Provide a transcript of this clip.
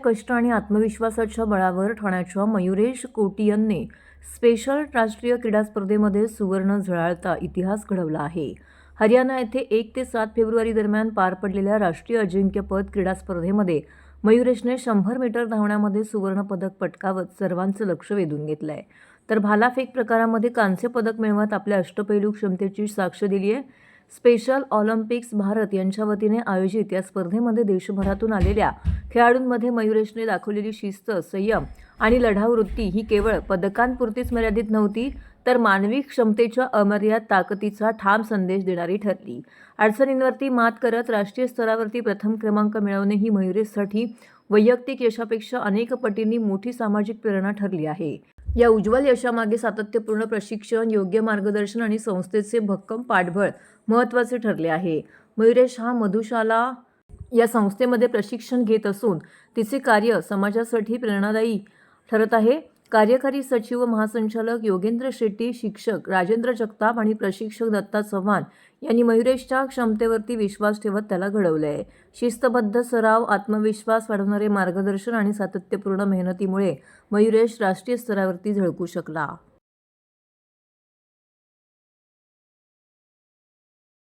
कष्ट आणि आत्मविश्वासाच्या बळावर ठाण्याच्या मयुरेश कोटियनने स्पेशल राष्ट्रीय क्रीडा स्पर्धेमध्ये सुवर्ण झळाळता इतिहास घडवला आहे. हरियाणा येथे 1 ते 7 फेब्रुवारी दरम्यान पार पडलेल्या राष्ट्रीय अजिंक्यपद क्रीडा स्पर्धेमध्ये मयुरेशने 100 मीटर धावण्यामध्ये सुवर्ण पदक पटकावत सर्वांचं लक्ष वेधून घेतलंय. तर भालाफेक प्रकारामध्ये कांस्य पदक मिळवत आपल्या अष्टपैलू क्षमतेची साक्ष दिली आहे. स्पेशल ऑलिम्पिक्स भारत यांच्या वतीने आयोजित या स्पर्धेमध्ये देशभरातून आलेल्या खेळाडूंमध्ये मयुरेशने दाखवलेली शिस्त, संयम आणि लढाऊ वृत्ती ही केवळ पदकांपुरतीच मर्यादित नव्हती, तर मानवी क्षमतेच्या अमर्याद ताकदीचा ठाम संदेश देणारी ठरली. अडचणींवरती मात करत राष्ट्रीय स्तरावरती प्रथम क्रमांक मिळवणे ही मयुरेशसाठी वैयक्तिक यशापेक्षा अनेक पटींनी मोठी सामाजिक प्रेरणा ठरली आहे. या उज्ज्वल यशामागे सातत्यपूर्ण प्रशिक्षण, योग्य मार्गदर्शन आणि संस्थेचे भक्कम पाठबळ महत्त्वाचे ठरले आहे. मयुरेश हा मधुशाला या संस्थेमध्ये प्रशिक्षण घेत असून तिचे कार्य समाजासाठी प्रेरणादायी ठरत आहे. कार्यकारी सचिव व महासंचालक योगेंद्र शेट्टी, शिक्षक राजेंद्र जगताप आणि प्रशिक्षक दत्ता चव्हाण यांनी मयुरेशच्या क्षमतेवरती विश्वास ठेवत त्याला घडवले आहे. शिस्तबद्ध सराव, आत्मविश्वास वाढवणारे मार्गदर्शन आणि सातत्यपूर्ण मेहनतीमुळे मयुरेश राष्ट्रीय स्तरावरती झळकू शकला.